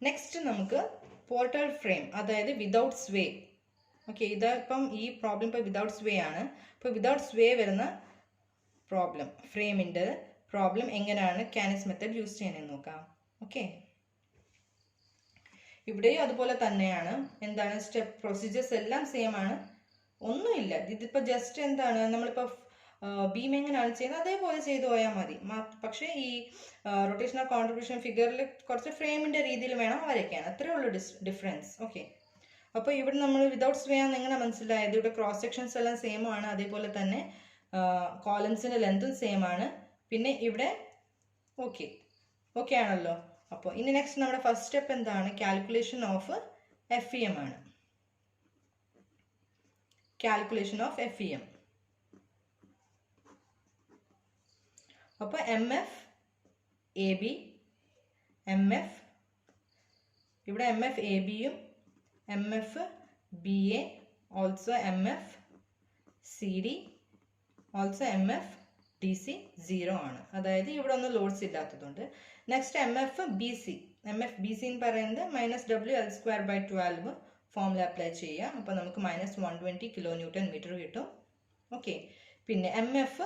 Next നമുക്ക് portal frame, അതായത് without സ്വേ. Okay, ഇതിപ്പം ഈ പ്രോബ്ലം ഇപ്പോൾ വിതൗട്ട് സ്വേ ആണ്. ഇപ്പോൾ വിതൗട്ട് സ്വേ വരുന്ന പ്രോബ്ലം, ഫ്രെയിമിൻ്റെ പ്രോബ്ലം എങ്ങനെയാണ് കാനിസ് മെത്തേഡ് യൂസ് ചെയ്യുന്നതെന്ന് നോക്കാം. ഓക്കെ, ഇവിടെയും അതുപോലെ തന്നെയാണ്. എന്താണ് സ്റ്റെപ്പ്, പ്രൊസീജിയേഴ്സ് എല്ലാം സെയിം ആണ്, ഒന്നുമില്ല. ഇതിപ്പോൾ ജസ്റ്റ് എന്താണ് നമ്മളിപ്പോൾ ബീം എങ്ങനെയാണ് ചെയ്യുന്നത് അതേപോലെ ചെയ്തു പോയാൽ മതി. പക്ഷേ ഈ റൊട്ടേഷണൽ കോൺട്രിബ്യൂഷൻ ഫിഗറിൽ കുറച്ച് ഫ്രെയിമിൻ്റെ രീതിയിൽ വേണം വരയ്ക്കാൻ, അത്രേ ഉള്ളൂ ഡിഫറൻസ്. ഓക്കെ, അപ്പോൾ ഇവിടെ നമ്മൾ വിതൗട്ട് സ്വേ ആണെന്ന് എങ്ങനെ മനസ്സിലായത്? ഇവിടെ ക്രോസ് സെക്ഷൻസ് എല്ലാം സെയിം ആണ്, അതേപോലെ തന്നെ കോളംസിൻ്റെ ലെങ്തും സെയിം ആണ്. പിന്നെ ഇവിടെ ഓക്കെ ആണല്ലോ. അപ്പോൾ ഇനി നെക്സ്റ്റ് നമ്മുടെ ഫസ്റ്റ് സ്റ്റെപ്പ് എന്താണ്? കാൽക്കുലേഷൻ ഓഫ് FEM ആണ്. Calculation of FEM. അപ്പോൾ MF AB, MF ഇവിടെ MF ABയും MF BA, also MF CD, also MF DC 0 ആണ്. അതായത് ഇവിടെ ഒന്നും ലോഡ്സ് ഇല്ലാത്തതുകൊണ്ട്. നെക്സ്റ്റ് MF BC എന്ന് പറയുന്നത് -WL²/12 ഫോമുല അപ്ലൈ ചെയ്യുക. അപ്പോൾ നമുക്ക് -120 kN കിട്ടും. ഓക്കെ, പിന്നെ MF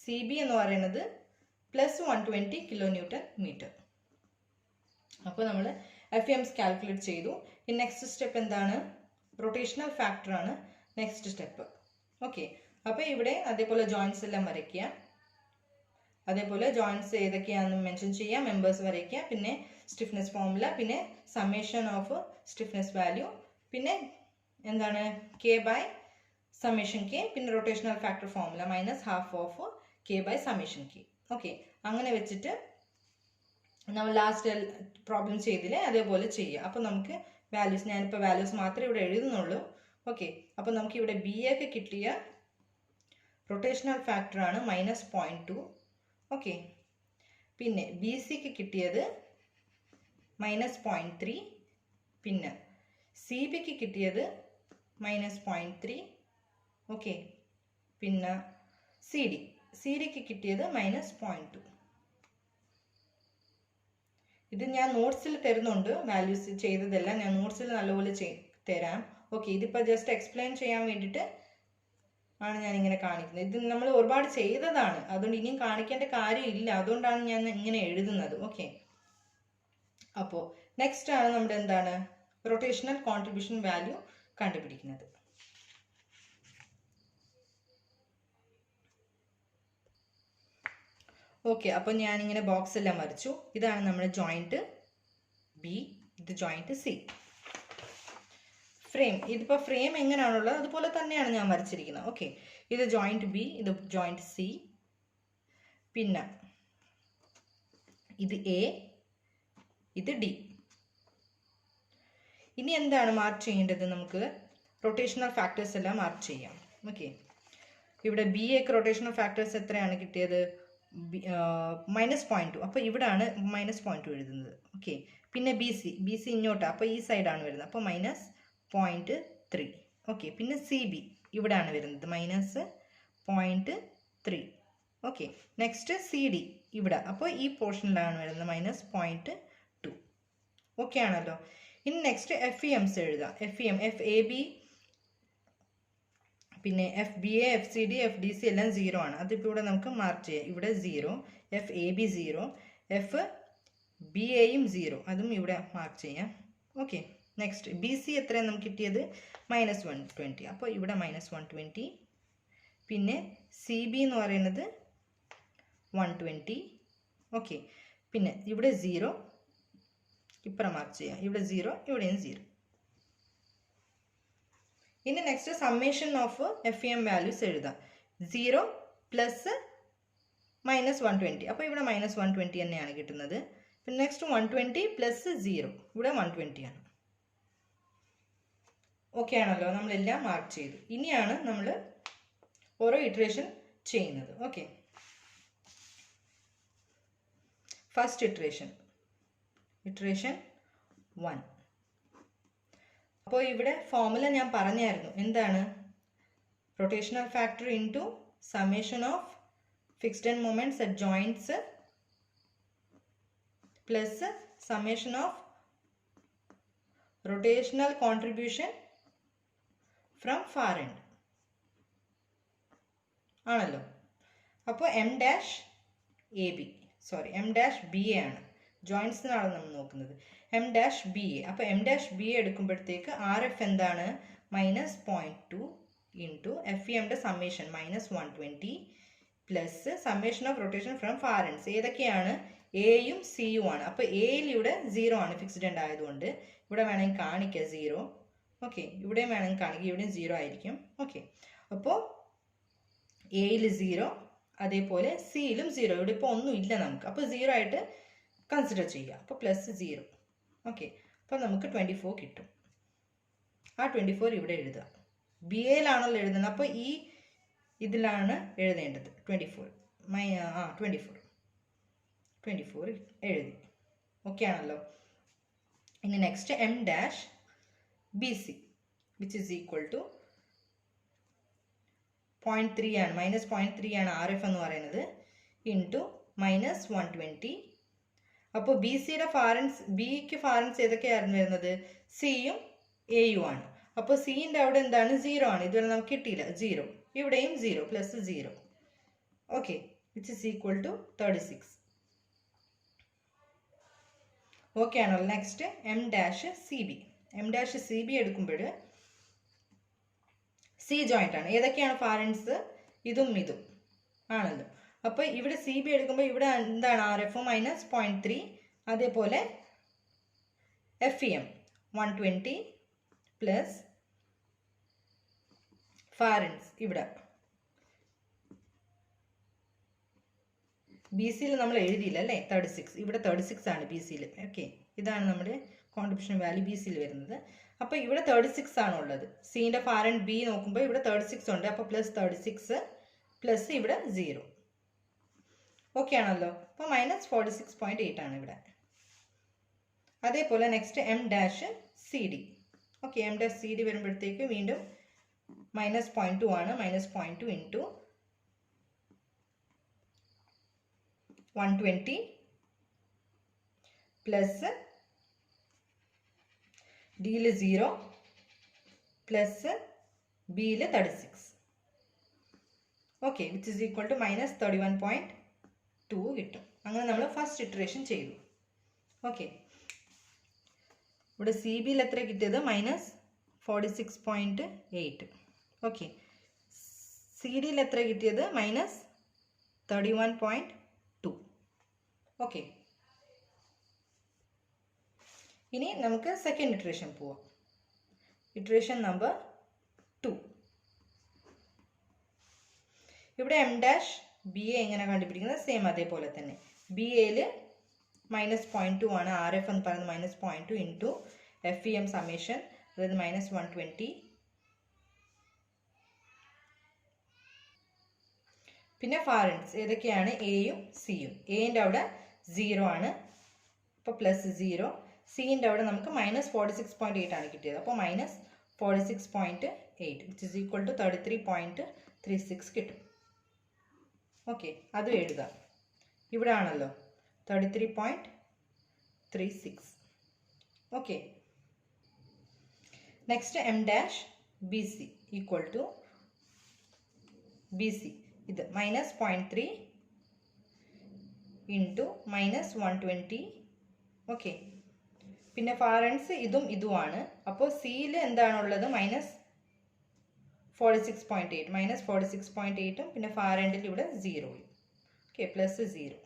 CB എന്ന് പറയുന്നത് +120 kN. അപ്പോൾ നമ്മൾ FEMs കാൽക്കുലേറ്റ് ചെയ്തു. ഈ നെക്സ്റ്റ് സ്റ്റെപ്പ് എന്താണ്? റൊട്ടേഷണൽ ഫാക്ടർ ആണ് നെക്സ്റ്റ് സ്റ്റെപ്പ്. ഓക്കെ, അപ്പോൾ ഇവിടെ അതേപോലെ ജോയിൻറ്റ്സ് എല്ലാം വരയ്ക്കുക. അതേപോലെ ജോയിൻറ്റ്സ് ഏതൊക്കെയാണെന്ന് മെൻഷൻ ചെയ്യുക, മെമ്പേഴ്സ് വരയ്ക്കുക, പിന്നെ സ്റ്റിഫ്നെസ് ഫോമുല, പിന്നെ സമ്മേഷൻ ഓഫ് സ്റ്റിഫ്നെസ് വാല്യൂ, പിന്നെ എന്താണ് K/K, പിന്നെ rotational factor formula -12 of K/K. Okay, അങ്ങനെ വെച്ചിട്ട് നമ്മൾ ലാസ്റ്റ് പ്രോബ്ലം ചെയ്തില്ലേ അതേപോലെ ചെയ്യുക. അപ്പോൾ നമുക്ക് വാല്യൂസ്, ഞാനിപ്പോൾ വാല്യൂസ് മാത്രമേ ഇവിടെ എഴുതുന്നുള്ളൂ. ഓക്കെ, അപ്പോൾ നമുക്ക് ഇവിടെ BAക്ക് കിട്ടിയ റൊട്ടേഷണൽ ഫാക്ടർ ആണ് -0.2. ഓക്കെ, പിന്നെ BCക്ക് കിട്ടിയത് -0.3, പിന്നെ CBക്ക് കിട്ടിയത് -0.3. ഓക്കെ, പിന്നെ CDക്ക് കിട്ടിയത് -0.2. ഇത് ഞാൻ നോട്ട്സിൽ തരുന്നുണ്ട്, വാല്യൂസ് ചെയ്തതെല്ലാം ഞാൻ നോട്ട്സിൽ നല്ലപോലെ തരാം. ഓക്കെ, ഇതിപ്പോൾ ജസ്റ്റ് എക്സ്പ്ലെയിൻ ചെയ്യാൻ വേണ്ടിയിട്ട് ആണ് ഞാനിങ്ങനെ കാണിക്കുന്നത്. ഇത് നമ്മൾ ഒരുപാട് ചെയ്തതാണ്, അതുകൊണ്ട് ഇനിയും കാണിക്കേണ്ട കാര്യമില്ല, അതുകൊണ്ടാണ് ഞാൻ ഇങ്ങനെ എഴുതുന്നത്. ഓക്കെ, അപ്പോൾ നെക്സ്റ്റ് ആണ് നമ്മുടെ എന്താണ് റൊട്ടേഷണൽ കോൺട്രിബ്യൂഷൻ വാല്യൂ കണ്ടുപിടിക്കുന്നത്. ഓക്കെ, അപ്പോൾ ഞാനിങ്ങനെ ബോക്സ് എല്ലാം വരച്ചു. ഇതാണ് നമ്മുടെ ജോയിൻറ്റ് B, ഇത് ജോയിൻറ്റ് C. ഫ്രെയിം, ഇതിപ്പോൾ ഫ്രെയിം എങ്ങനെയാണുള്ളത് അതുപോലെ തന്നെയാണ് ഞാൻ വരച്ചിരിക്കുന്നത്. ഓക്കെ, ഇത് ജോയിൻറ്റ് B, ഇത് ജോയിൻറ്റ് C, പിന്നെ ഇത് A, ഇത് D. ഇനി എന്താണ് മാർക്ക് ചെയ്യേണ്ടത്? നമുക്ക് റൊട്ടേഷണൽ ഫാക്ടേഴ്സ് എല്ലാം മാർക്ക് ചെയ്യാം. ഓക്കെ, ഇവിടെ BAക്ക് റൊട്ടേഷണൽ ഫാക്ടേഴ്സ് എത്രയാണ് കിട്ടിയത്? -0.2. അപ്പോൾ ഇവിടാണ് -0.2 എഴുതുന്നത്. ഓക്കെ, പിന്നെ BC ഇങ്ങോട്ടാണ്, അപ്പോൾ ഈ സൈഡാണ് വരുന്നത്, അപ്പോൾ -0.3. ഓക്കെ, പിന്നെ CB ഇവിടാണ് വരുന്നത് -0.3. ഓക്കെ, നെക്സ്റ്റ് CD ഇവിടെ, അപ്പോൾ ഈ പോർഷനിലാണ് വരുന്നത് -0.2. ഓക്കെ ആണല്ലോ. ഇനി നെക്സ്റ്റ് FEMs എഴുതാം. FAB, പിന്നെ FBA, FCD, FDC എല്ലാം 0 ആണ്. അതിപ്പോൾ ഇവിടെ നമുക്ക് മാർക്ക് ചെയ്യാം. ഇവിടെ 0, FAB 0, FBAയും 0, അതും ഇവിടെ മാർക്ക് ചെയ്യാം. ഓക്കെ, നെക്സ്റ്റ് BC എത്രയാണ് നമുക്ക് കിട്ടിയത്? -120, അപ്പോൾ ഇവിടെ -120. പിന്നെ CB എന്ന് പറയുന്നത് 120. ഓക്കെ, പിന്നെ ഇവിടെ 0, ഇപ്പുറം മാർക്ക് ചെയ്യാം. ഇവിടെ 0, ഇവിടെയും 0. ഇനി next summation of FEM values എഴുതാം. 0 + -120, അപ്പോൾ ഇവിടെ -120 തന്നെയാണ് കിട്ടുന്നത്. പിന്നെ നെക്സ്റ്റ് 120 + 0, ഇവിടെ 120 ആണ്. ഓക്കെ ആണല്ലോ, നമ്മളെല്ലാം മാർക്ക് ചെയ്തു. ഇനിയാണ് നമ്മൾ ഓരോ ഇറ്ററേഷൻ ചെയ്യുന്നത്. Okay, first iteration 1. അപ്പോൾ ഇവിടെ ഫോർമുല ഞാൻ പറഞ്ഞായിരുന്നു. എന്താണ്? Rotational factor into summation of fixed end moments at joints plus summation of rotational contribution from far end ആണല്ലോ. അപ്പോൾ M dash A B M dash B A ആണ്, ജോയിൻസിനാണ് നമ്മൾ നോക്കുന്നത്. എം ഡാഷ് ബി എ, അപ്പോൾ എം ഡാഷ് ബി എ എടുക്കുമ്പോഴത്തേക്ക് R F എന്താണ്, -0.2 into F E എമ്മിൻ്റെ summation -120 plus summation of rotation from far ends. ഏതൊക്കെയാണ്, എയും സിയും ആണ്. അപ്പോൾ എയിൽ ഇവിടെ 0 ആണ്, ഫിക്സ്ഡ് എൻഡ് ആയതുകൊണ്ട് ഇവിടെ വേണമെങ്കിൽ കാണിക്കുക 0. ഓക്കെ, ഇവിടെയും വേണമെങ്കിൽ കാണിക്കുക, ഇവിടെയും 0 ആയിരിക്കും. ഓക്കെ, അപ്പോൾ എയിൽ 0, അതേപോലെ സിയിലും 0. ഇവിടെ ഇപ്പോൾ ഒന്നും ഇല്ല നമുക്ക്, അപ്പോൾ 0 ആയിട്ട് കൺസിഡർ ചെയ്യുക. അപ്പോൾ +0. ഓക്കെ, അപ്പോൾ നമുക്ക് 24 കിട്ടും. ആ 24 ഇവിടെ എഴുതുക. ബി എയിലാണല്ലോ എഴുതുന്നത്, അപ്പോൾ ഈ ഇതിലാണ് എഴുതേണ്ടത്. 24 എഴുതി. ഓക്കെ ആണല്ലോ. ഇനി next M dash B C which is equal to 0.3 ആണ്, -0.3 ആണ് ആർ എഫ് എന്ന് പറയുന്നത്, ഇൻറ്റു -120. അപ്പോൾ ബി സിയുടെ ഫാറൻസ്, ബിക്ക് ഫാറൻസ് ഏതൊക്കെയായിരുന്നു വരുന്നത്, സിയും എയും ആണ്. അപ്പോൾ സിൻ്റെ അവിടെ എന്താണ്, 0 ആണ്, ഇതുവരെ നമുക്ക് കിട്ടിയില്ല 0. ഇവിടെയും 0 +0. Okay, which is equal to 36. Okay ആണല്ലോ. Next M dash C B. M dash C B എടുക്കുമ്പോൾ സി ജോയിൻ്റ് ആണ്. ഏതൊക്കെയാണ് ഫാറൻസ്, ഇതും ആണല്ലോ. അപ്പോൾ ഇവിടെ സി ബി എടുക്കുമ്പോൾ ഇവിടെ എന്താണ്, ആർ എഫ് -0.3, അതേപോലെ എഫ് ഇ എം 120 പ്ലസ് ഫാറൻസ്. ഇവിടെ ബി സിയിൽ നമ്മൾ എഴുതിയില്ല അല്ലേ, 36. ഇവിടെ 36 ആണ് ബി സിയിൽ. ഓക്കെ, ഇതാണ് നമ്മുടെ കോൺട്രിബ്യൂഷൻ വാല്യൂ ബി സിയിൽ വരുന്നത്. അപ്പോൾ ഇവിടെ 36 ആണ് ഉള്ളത്. സിൻ്റെ ഫാറൻറ്റ് ബി നോക്കുമ്പോൾ ഇവിടെ 36 ഉണ്ട്, അപ്പോൾ +36 പ്ലസ് ഇവിടെ 0. ഓക്കെ ആണല്ലോ. അപ്പോൾ -46.8 ആണ് ഇവിടെ. അതേപോലെ next M dash C D. Okay, M dash C D വരുമ്പോഴത്തേക്ക് വീണ്ടും -0.2 ആണ്. -0.2 ഇൻറ്റു 120 പ്ലസ് ഡിയിൽ 0 പ്ലസ് ബിയിൽ 36. Okay, which is equal to -31.2 കിട്ടും. അങ്ങനെ നമ്മൾ ഫസ്റ്റ് ഇറ്ററേഷൻ ചെയ്തു. ഓക്കെ, ഇവിടെ സി ബിയിൽ എത്ര കിട്ടിയത്, -46.8. ഓക്കെ, സി ഡിയിൽ എത്ര കിട്ടിയത്, -31.2. ഓക്കെ, ഇനി നമുക്ക് സെക്കൻഡ് ഇറ്ററേഷൻ പോവാം. Iteration number 2. ഇവിടെ എം ഡാഷ് ബി എ എങ്ങനെ കണ്ടുപിടിക്കുന്നത്, സെയിം അതേപോലെ തന്നെ. ബി എയിൽ -0.2 ആണ്, ആർ എഫ് എന്ന് പറയുന്നത് -0.2 into F E M summation, അതായത് -120. പിന്നെ ഫാറൻസ് ഏതൊക്കെയാണ്, എയും സിയും. എൻ്റെ അവിടെ 0 ആണ്, അപ്പോൾ +0. സിൻ്റെ അവിടെ നമുക്ക് -46.8 ആണ് കിട്ടിയത്, അപ്പോൾ -46.8 വിച്ച് ഇസ് ഈക്വൽ ടു 33.36 കിട്ടും. ഓക്കെ, അതും എഴുതുക. ഇവിടെ ആണല്ലോ 33.36. Okay, next M dash B C equal to B C ഇത് -0.3 ഇൻറ്റു -120. ഓക്കെ, പിന്നെ ഫാറൻസ് ഇതും ഇതുമാണ്. അപ്പോൾ സിയിൽ എന്താണുള്ളത്, -46.8 -46.8ഉം പിന്നെ ഫാറൻറ്റിൽ ഇവിടെ 0. ഓക്കെ, +0.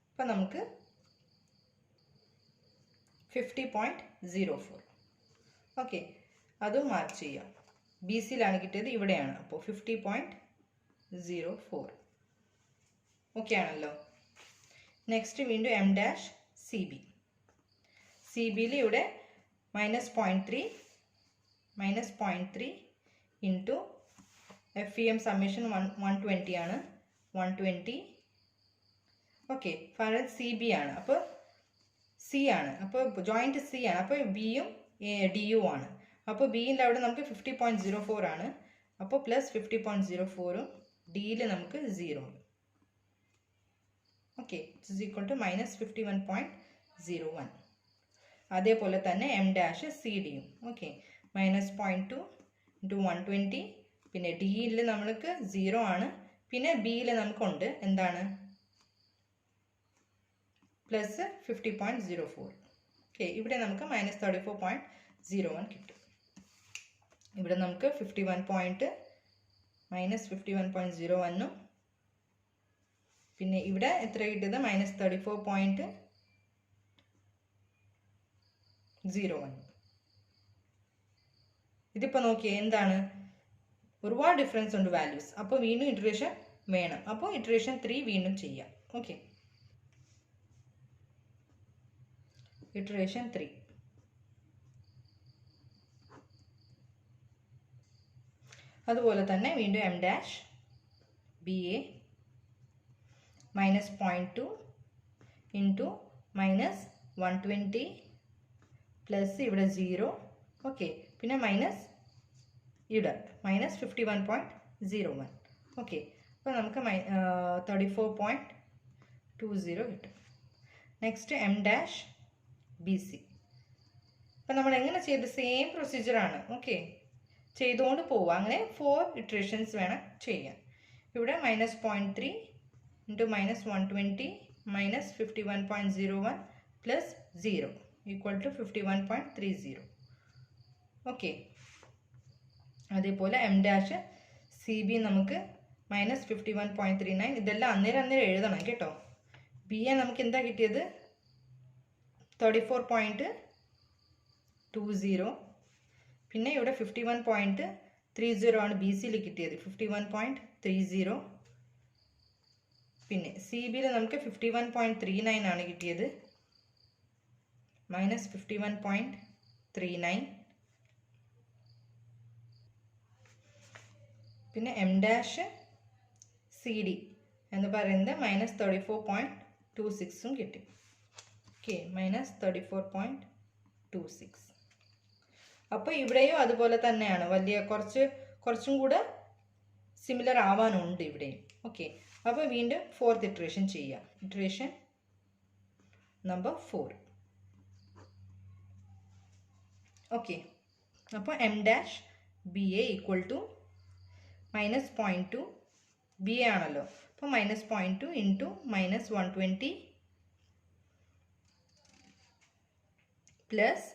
അപ്പം നമുക്ക് 50.04. ഓക്കെ, അതും മാർക്ക് ചെയ്യാം. ബി സിയിലാണ് കിട്ടിയത്, ഇവിടെയാണ്, അപ്പോൾ 50.04. ഓക്കെ ആണല്ലോ. നെക്സ്റ്റ് വീണ്ടും M dash C B. C ബിയിൽ ഇവിടെ -0.3 into F E M summation 120 ആണ്, 120. ഓക്കെ, ഫാറൻസ് സി ബി ആണ്, അപ്പോൾ സി ആണ്, അപ്പോൾ ജോയിൻറ്റ് സി ആണ്, അപ്പോൾ ബിയും ഡിയും ആണ്. അപ്പോൾ ബിൻ്റെ അവിടെ നമുക്ക് 50.04 ആണ്, അപ്പോൾ +50.04ഉം ഡിയിൽ നമുക്ക് 0. Okay, it is equal to -51.01. അതേപോലെ തന്നെ എം ഡാഷ് സി ഡിയും. Okay, -0.2 into 120. പിന്നെ ഡിയിൽ നമ്മൾക്ക് 0 ആണ്. പിന്നെ ബിയിൽ നമുക്കുണ്ട് എന്താണ് പ്ലസ് 50.04. ഓക്കെ, ഇവിടെ നമുക്ക് -34.01 കിട്ടും. ഇവിടെ നമുക്ക് -51.01 പിന്നെ ഇവിടെ എത്ര കിട്ടിയത് -34.01. ഇതിപ്പോൾ നോക്കിയേ എന്താണ്, ഒരുപാട് ഡിഫറൻസ് ഉണ്ട് വാല്യൂസ്. അപ്പോൾ വീണ്ടും ഇറ്ററേഷൻ വേണം. അപ്പോൾ ഇറ്ററേഷൻ 3 വീണ്ടും ചെയ്യാം. Okay, iteration 3. അതുപോലെ തന്നെ വീണ്ടും M dash B A -0.2 into -120 plus ഇവിടെ 0. ഓക്കെ, പിന്നെ മൈനസ് ഇവിടെ -51.01. ഓക്കെ, അപ്പോൾ നമുക്ക് 34.20 കിട്ടും. Next M dash B C. അപ്പം നമ്മൾ എങ്ങനെ ചെയ്ത് സെയിം പ്രൊസീജിയറാണ്. ഓക്കെ, ചെയ്തുകൊണ്ട് പോവുക. അങ്ങനെ 4 ഇറ്ററേഷൻസ് വേണം ചെയ്യാൻ. ഇവിടെ -0.3 into -120 -51.01 plus 0 equal to 51.30. Okay, അതേപോലെ എം ഡാഷ് സി ബി നമുക്ക് -51.39. ഇതെല്ലാം അന്നേരം എഴുതണം കേട്ടോ. ബി എ നമുക്ക് എന്താ കിട്ടിയത് 34.20. പിന്നെ ഇവിടെ 51.30 ആണ് ബി സിയിൽ കിട്ടിയത്, 51.30. പിന്നെ സി ബിയിൽ നമുക്ക് 51.39 ആണ് കിട്ടിയത്, -51.39. പിന്നെ എം ഡാഷ് സി ഡി എന്ന് പറയുന്നത് -34.26 കിട്ടി. ഓക്കെ, -34.26. അപ്പോൾ ഇവിടെയും അതുപോലെ തന്നെയാണ്, വലിയ കുറച്ചും കൂടെ സിമിലർ ആവാനുണ്ട് ഇവിടെയും. ഓക്കെ, അപ്പോൾ വീണ്ടും 4th ഇറ്ററേഷൻ ചെയ്യാം. Iteration number 4. ഓക്കെ, അപ്പോൾ M dash B A equal to -0.2 B A ആണല്ലോ. അപ്പോൾ -0.2 ഇൻറ്റു -120 പ്ലസ്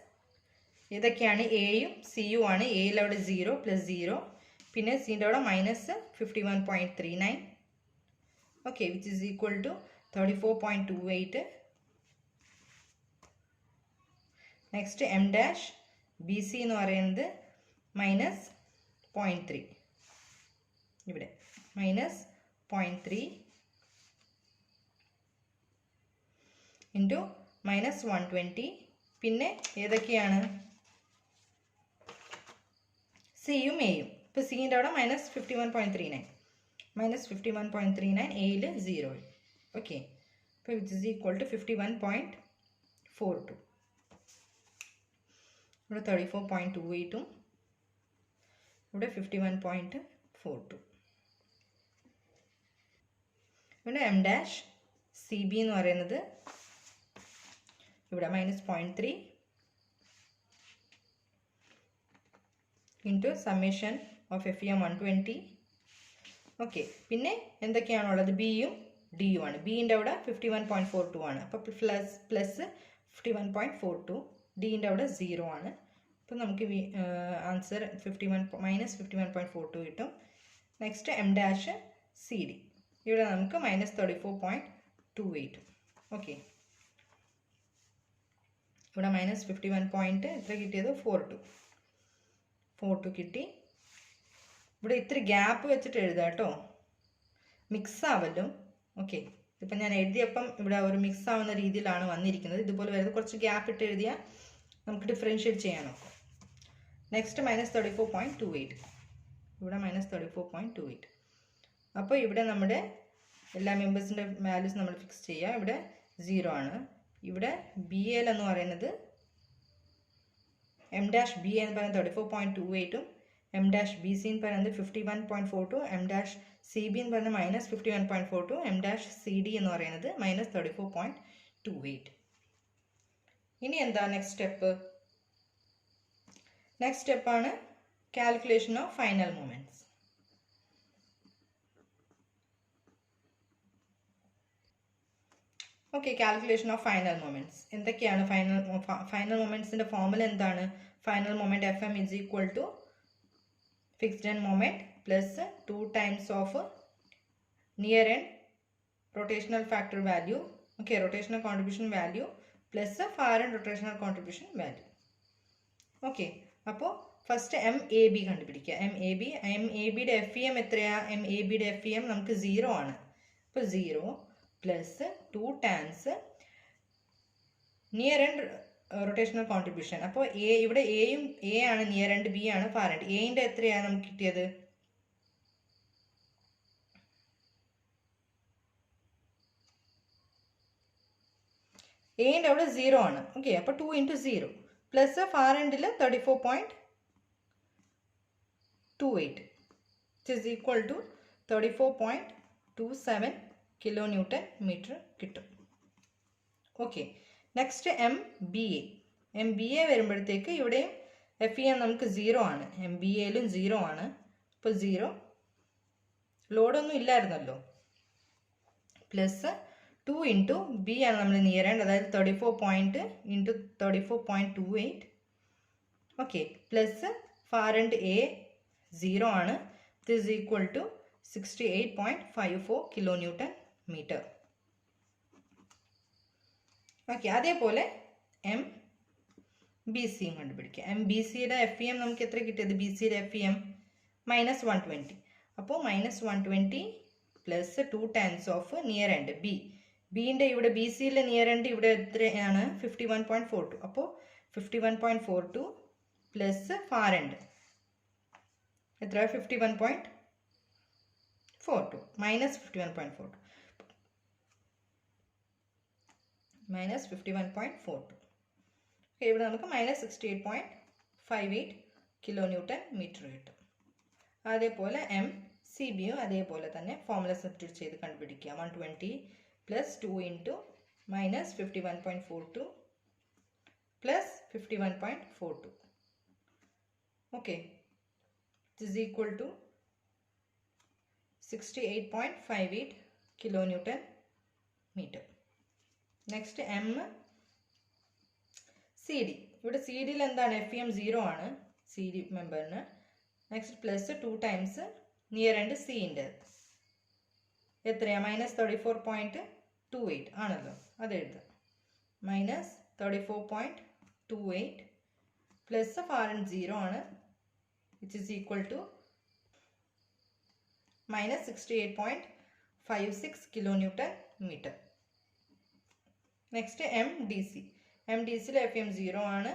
ഇതൊക്കെയാണ് എയും സിയും ആണ്. എയിൽ അവിടെ 0 പ്ലസ് 0. പിന്നെ സിൻ്റെ അവിടെ -51.39. Okay, which is equal to 34.28. Next M dash B C എന്ന് പറയുന്നത് -0.3. ഇവിടെ -0.3 ഇൻറ്റു -120. പിന്നെ ഏതൊക്കെയാണ് സിയും എയും. ഇപ്പോൾ സിൻ്റെ അവിടെ -51.39 എയിൽ 0. ഓക്കെ, അപ്പോൾ വിച്ച് ഇസ് ഈക്വൽ ടു 51.42. ഇവിടെ 34.28 ഇവിടെ 51.42. ഇവിടെ എം ഡാഷ് സി ബി എന്ന് പറയുന്നത് ഇവിടെ -0.3 into summation of FEM 120. Okay, പിന്നെ എന്തൊക്കെയാണുള്ളത് ബിയും ഡിയും ആണ്. ബിൻ്റെ അവിടെ 51.42 ആണ്. അപ്പോൾ പ്ലസ് 51.42. ഡിൻ്റെ അവിടെ 0 ആണ്. അപ്പോൾ നമുക്ക് ആൻസർ -51.42 കിട്ടും. Next M dash C D. ഇവിടെ നമുക്ക് -34.28. ഓക്കെ, ഇവിടെ -51 എത്ര കിട്ടിയത് 42 കിട്ടി. ഇവിടെ ഇത്തിരി ഗ്യാപ്പ് വെച്ചിട്ട് എഴുതാം കേട്ടോ, മിക്സ് ആവല്ലോ. ഓക്കെ, ഇപ്പം ഞാൻ എഴുതിയപ്പം ഇവിടെ ഒരു മിക്സ് ആവുന്ന രീതിയിലാണ് വന്നിരിക്കുന്നത്. ഇതുപോലെ വരുന്നത് കുറച്ച് ഗ്യാപ്പ് ഇട്ട് എഴുതിയാൽ നമുക്ക് ഡിഫറൻഷ്യേറ്റ് ചെയ്യാനോ. നെക്സ്റ്റ് -34.28. ഇവിടെ -34.28. അപ്പോൾ ഇവിടെ നമ്മുടെ എല്ലാ മെമ്പേഴ്സിൻ്റെ വാല്യൂസ് നമ്മൾ ഫിക്സ് ചെയ്യുക. ഇവിടെ 0 ആണ്. ഇവിടെ ബി എൽ എന്ന് പറയുന്നത് എം ഡാഷ് ബി എന്ന് പറയുന്നത് 34.28, എം ഡാഷ് ബി സി എന്ന് പറയുന്നത് 51.42, എം ഡാഷ് സി ബി എന്ന് പറയുന്നത് -51.42, എം ഡാഷ് സി ഡി എന്ന് പറയുന്നത് -34.28. ഇനി എന്താ നെക്സ്റ്റ് സ്റ്റെപ്പ്? നെക്സ്റ്റ് സ്റ്റെപ്പാണ് calculation of final moments. Okay, calculation of final moments എന്തൊക്കെയാണ്? ഫൈനൽ മൊമെന്റ്സിന്റെ ഫോർമുല എന്താണ്? Final moment F M is equal to fixed end moment plus 2 times of near end rotational factor value, okay, rotational contribution value plus far end rotational contribution value. Okay, അപ്പോൾ first M A B കണ്ടുപിടിക്കുക. M A ബിയുടെ F E M എത്രയാ? M A ബിയുടെ F E M നമുക്ക് 0 ആണ്. അപ്പോൾ 0 plus 2 times near end rotational contribution. അപ്പോൾ ഇവിടെ എ ആണ് നിയർ എൻഡ്, ബി ആണ് ഫാർ എൻഡ്. എന്റെ എത്രയാണ് നമുക്ക് കിട്ടിയത്? എന്റെ അവിടെ 0 ആണ്. ഓക്കെ, അപ്പോൾ 2 × 0 പ്ലസ് ഫാർ എൻഡിൽ 34.28 is equal to 34.27 kilo newton metre കിട്ടും. Okay, next M B A വരുമ്പോഴത്തേക്ക് ഇവിടെയും എഫ് ഇ എം നമുക്ക് 0 ആണ്. എം ബി എയിലും 0 ആണ്. ഇപ്പോൾ 0, ലോഡൊന്നും ഇല്ലായിരുന്നല്ലോ, പ്ലസ് 2 ഇൻറ്റു ബി ആണ് നമ്മൾ നിയർ എൻഡ്, അതായത് 34 into 34.28. Okay, plus far end A 0 ആണ്. This is equal to 68.54 kilo newton metre. Okay, അതേപോലെ എം ബി സിയും കണ്ടുപിടിക്കുക. എം ബി സിയുടെ എഫ് ഇ എം നമുക്ക് എത്ര കിട്ടിയത്? ബി സിയുടെ എഫ് ഇ എം -120. അപ്പോൾ -120 plus 2 times of near end ബിന്റെ ഇവിടെ ബി സിയിലെ നിയർ എൻഡ് ഇവിടെ എത്രയാണ്? 51.42. അപ്പോൾ 51.42 പ്ലസ് ഫാർ എൻഡ് എത്ര? 51.42 -51.42 -51.42. ഇവിടെ നമുക്ക് -68.58 കിലോ ന്യൂട്ടൺ മീറ്റർ കിട്ടും. അതേപോലെ എം സി ബിയും അതേപോലെ തന്നെ ഫോർമുല സബ്സ്റ്റിറ്റ്യൂട്ട് ചെയ്ത് കണ്ടുപിടിക്കുക. 120 plus 2 into -51.42 plus 51.42. Okay, this is equal to 68.58 kilo newton metre. Next M C D. ഇവിടെ സി ഡിയിൽ എന്താണ്? എഫ് ഇ എം 0 ആണ് സി ഡി മെമ്പറിന്. Next plus 2 times near end സിൻ്റെ എത്രയാണ്? -34.28 ആണല്ലോ, അത് എഴുതുക. -34.28 പ്ലസ് ഫാർ എൻഡ് 0 ആണ്, which is equal to -68.56 kilo newton metre. Next M D C. M D സിയിൽ എഫ് എം 0 ആണ്.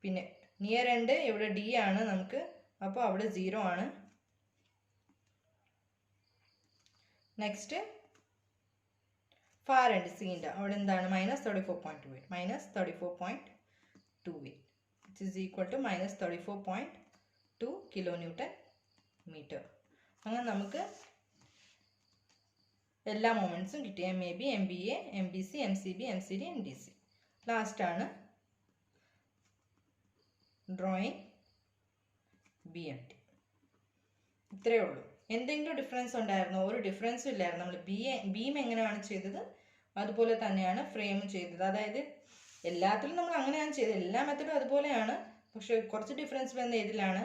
പിന്നെ നിയർ എൻഡ് ഇവിടെ ഡി ആണ് നമുക്ക്, അപ്പോൾ അവിടെ 0 ആണ്. നെക്സ്റ്റ് ഫാർ എൻഡ് സിൻ്റെ അവിടെ എന്താണ്? -34.28 -34.28 which is equal to -34.2 kilo newton metre. അങ്ങനെ നമുക്ക് എല്ലാ മൊമെന്റ്സും കിട്ടി. M A B, M B A, M B C, M C B, M C D, M D C. ലാസ്റ്റാണ് ഡ്രോയിങ് ബി എം ടി. ഇത്രയേ ഉള്ളൂ. എന്തെങ്കിലും ഡിഫറൻസ് ഉണ്ടായിരുന്നോ? ഒരു ഡിഫറൻസും ഇല്ലായിരുന്നു. നമ്മൾ ബീം എങ്ങനെയാണ് ചെയ്തത് അതുപോലെ തന്നെയാണ് ഫ്രെയിം ചെയ്തത്. അതായത് എല്ലാത്തിലും നമ്മൾ അങ്ങനെയാണ് ചെയ്തത്, എല്ലാ മെത്തഡും അതുപോലെയാണ്. പക്ഷെ കുറച്ച് ഡിഫറൻസ് വരുന്ന ഏതിലാണ്?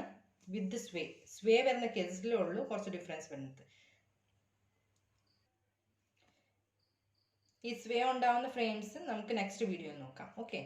വിത്ത് സ്വേ വരുന്ന കേസിലേ ഉള്ളൂ കുറച്ച് ഡിഫറൻസ് വരുന്നത്. ഈ സ്വേ ഉണ്ടാവുന്ന ഫ്രെയിംസ് നമുക്ക് നെക്സ്റ്റ് വീഡിയോയിൽ നോക്കാം. ഓക്കെ.